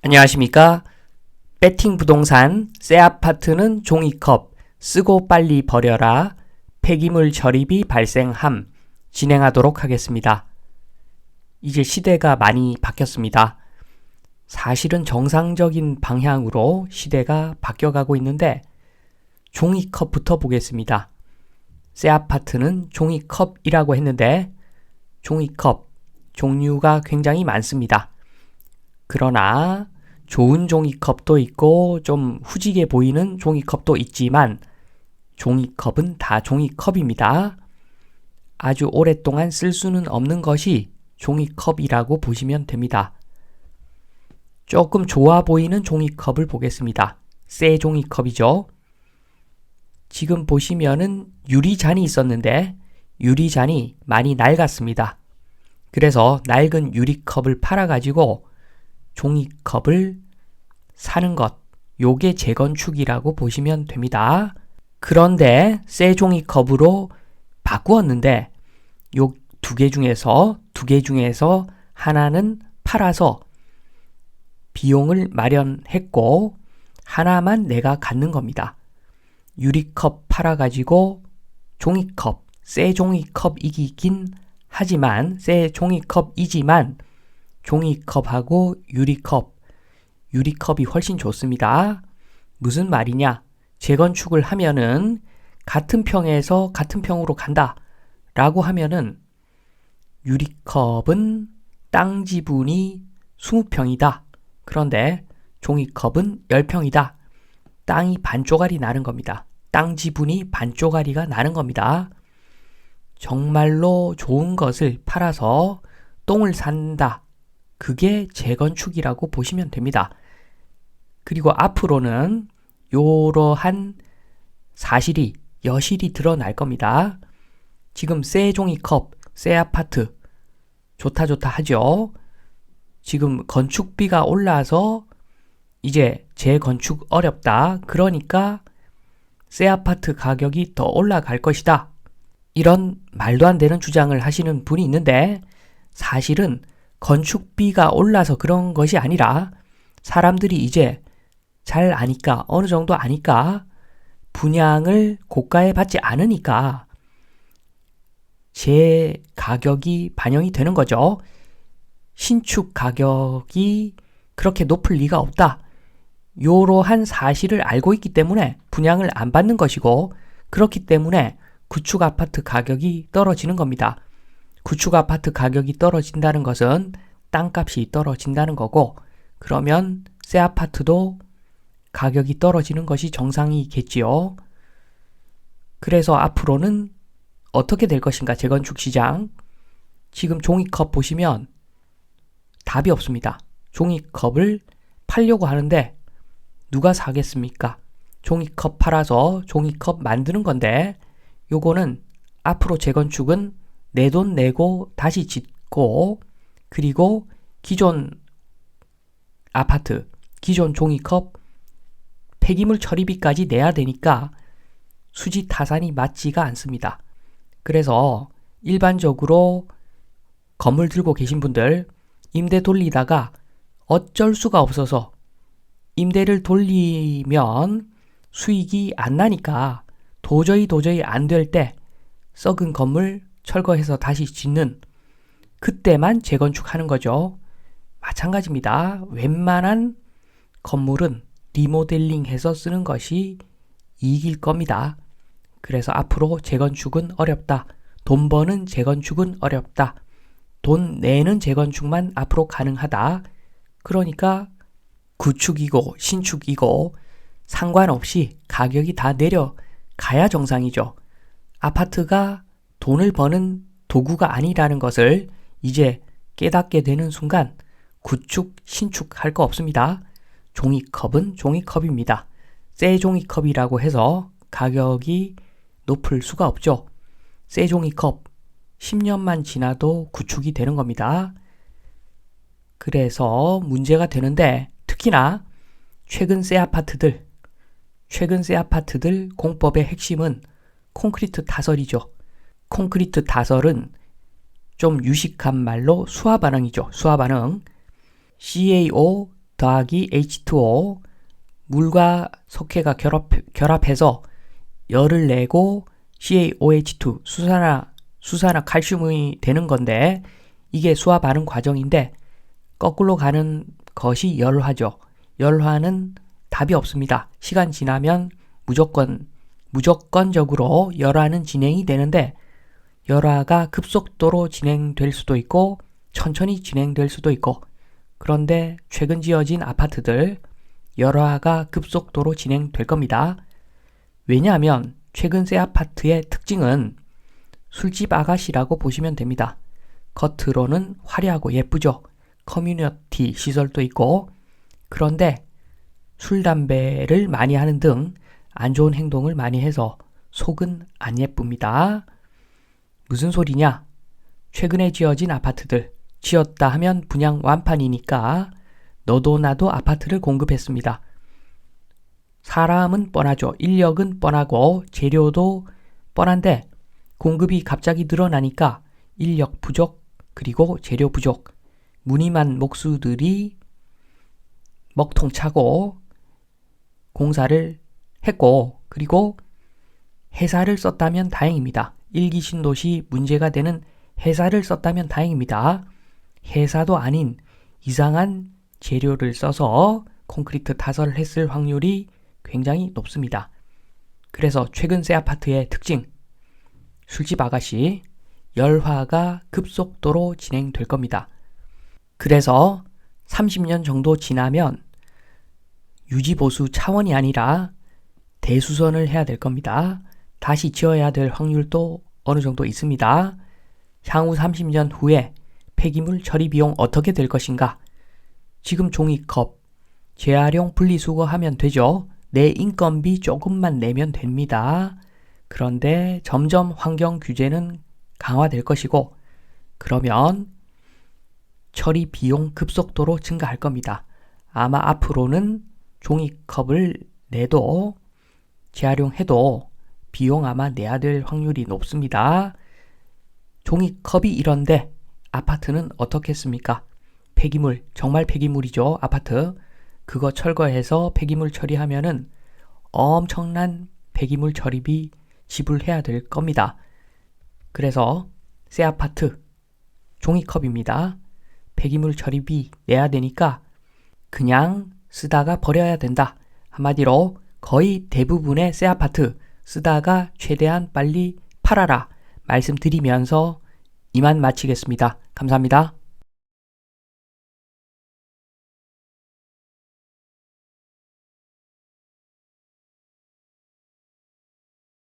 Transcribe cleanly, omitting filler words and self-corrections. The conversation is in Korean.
안녕하십니까? 배팅 부동산 새 아파트는 종이컵 쓰고 빨리 버려라 폐기물 처리비 발생함 진행하도록 하겠습니다. 이제 시대가 많이 바뀌었습니다. 사실은 정상적인 방향으로 시대가 바뀌어가고 있는데 종이컵부터 보겠습니다. 새 아파트는 종이컵이라고 했는데 종이컵 종류가 굉장히 많습니다. 그러나 좋은 종이컵도 있고 좀 후지게 보이는 종이컵도 있지만 종이컵은 다 종이컵입니다. 아주 오랫동안 쓸 수는 없는 것이 종이컵이라고 보시면 됩니다. 조금 좋아 보이는 종이컵을 보겠습니다. 새 종이컵이죠. 지금 보시면은 유리잔이 있었는데 유리잔이 많이 낡았습니다. 그래서 낡은 유리컵을 팔아가지고 종이컵을 사는 것, 요게 재건축이라고 보시면 됩니다. 그런데 새 종이컵으로 바꾸었는데 요 두 개 중에서 하나는 팔아서 비용을 마련했고 하나만 내가 갖는 겁니다. 유리컵 팔아가지고 종이컵, 새 종이컵이긴 하지만 새 종이컵이지만 종이컵하고 유리컵이 훨씬 좋습니다. 무슨 말이냐? 재건축을 하면은 같은 평에서 같은 평으로 간다 라고 하면은 유리컵은 땅 지분이 20평이다. 그런데 종이컵은 10평이다. 땅이 반쪼가리 나는 겁니다. 땅 지분이 반쪼가리가 나는 겁니다. 정말로 좋은 것을 팔아서 똥을 산다. 그게 재건축이라고 보시면 됩니다. 그리고 앞으로는 이러한 사실이 여실히 드러날 겁니다. 지금 새 종이컵, 새 아파트 좋다 하죠. 지금 건축비가 올라서 이제 재건축 어렵다. 그러니까 새 아파트 가격이 더 올라갈 것이다. 이런 말도 안 되는 주장을 하시는 분이 있는데 사실은 건축비가 올라서 그런 것이 아니라 사람들이 이제 잘 아니까 어느 정도 아니까 분양을 고가에 받지 않으니까 제 가격이 반영이 되는 거죠. 신축 가격이 그렇게 높을 리가 없다. 이러한 사실을 알고 있기 때문에 분양을 안 받는 것이고 그렇기 때문에 구축 아파트 가격이 떨어지는 겁니다. 구축 아파트 가격이 떨어진다는 것은 땅값이 떨어진다는 거고 그러면 새 아파트도 가격이 떨어지는 것이 정상이겠지요. 그래서 앞으로는 어떻게 될 것인가 재건축 시장. 지금 종이컵 보시면 답이 없습니다. 종이컵을 팔려고 하는데 누가 사겠습니까? 종이컵 팔아서 종이컵 만드는 건데 요거는 앞으로 재건축은 내 돈 내고 다시 짓고 그리고 기존 아파트, 기존 종이컵 폐기물 처리비까지 내야 되니까 수지 타산이 맞지가 않습니다. 그래서 일반적으로 건물 들고 계신 분들 임대 돌리다가 어쩔 수가 없어서 임대를 돌리면 수익이 안 나니까 도저히 안 될 때 썩은 건물 철거해서 다시 짓는 그때만 재건축하는 거죠. 마찬가지입니다. 웬만한 건물은 리모델링해서 쓰는 것이 이길 겁니다. 그래서 앞으로 재건축은 어렵다. 돈 버는 재건축은 어렵다. 돈 내는 재건축만 앞으로 가능하다. 그러니까 구축이고 신축이고 상관없이 가격이 다 내려가야 정상이죠. 아파트가 돈을 버는 도구가 아니라는 것을 이제 깨닫게 되는 순간 구축, 신축 할 거 없습니다. 종이컵은 종이컵입니다. 새 종이컵이라고 해서 가격이 높을 수가 없죠. 새 종이컵 10년만 지나도 구축이 되는 겁니다. 그래서 문제가 되는데 특히나 최근 새 아파트들 공법의 핵심은 콘크리트 타설이죠. 콘크리트 타설은 좀 유식한 말로 수화반응이죠. 수화반응. CAO 더하기 H2O 물과 석회가 결합해서 열을 내고 CaOH2 수산화 칼슘이 되는 건데 이게 수화 반응 과정인데 거꾸로 가는 것이 열화죠. 열화는 답이 없습니다. 시간 지나면 무조건적으로 열화는 진행이 되는데 열화가 급속도로 진행될 수도 있고 천천히 진행될 수도 있고 그런데 최근 지어진 아파트들 열화가 급속도로 진행될 겁니다. 왜냐하면 최근 새 아파트의 특징은 술집 아가씨라고 보시면 됩니다. 겉으로는 화려하고 예쁘죠. 커뮤니티 시설도 있고 그런데 술, 담배를 많이 하는 등 안 좋은 행동을 많이 해서 속은 안 예쁩니다. 무슨 소리냐? 최근에 지어진 아파트들 지었다 하면 분양 완판이니까 너도 나도 아파트를 공급했습니다. 사람은 뻔하죠. 인력은 뻔하고 재료도 뻔한데 공급이 갑자기 늘어나니까 인력 부족 그리고 재료 부족 무늬만 목수들이 먹통차고 공사를 했고 그리고 회사를 썼다면 다행입니다. 일기 신도시 문제가 되는 회사를 썼다면 다행입니다. 회사도 아닌 이상한 재료를 써서 콘크리트 타설을 했을 확률이 굉장히 높습니다. 그래서 최근 새 아파트의 특징 술집 아가씨 열화가 급속도로 진행될 겁니다. 그래서 30년 정도 지나면 유지보수 차원이 아니라 대수선을 해야 될 겁니다. 다시 지어야 될 확률도 어느 정도 있습니다. 향후 30년 후에 폐기물 처리 비용 어떻게 될 것인가? 지금 종이컵 재활용 분리수거하면 되죠. 내 인건비 조금만 내면 됩니다. 그런데 점점 환경 규제는 강화될 것이고 그러면 처리 비용 급속도로 증가할 겁니다. 아마 앞으로는 종이컵을 내도 재활용해도 비용 아마 내야 될 확률이 높습니다. 종이컵이 이런데 아파트는 어떻겠습니까? 폐기물, 정말 폐기물이죠. 아파트. 그거 철거해서 폐기물 처리하면은 엄청난 폐기물 처리비 지불해야 될 겁니다. 그래서 새 아파트 종이컵입니다. 폐기물 처리비 내야 되니까 그냥 쓰다가 버려야 된다. 한마디로 거의 대부분의 새 아파트 쓰다가 최대한 빨리 팔아라 말씀드리면서 이만 마치겠습니다. 감사합니다.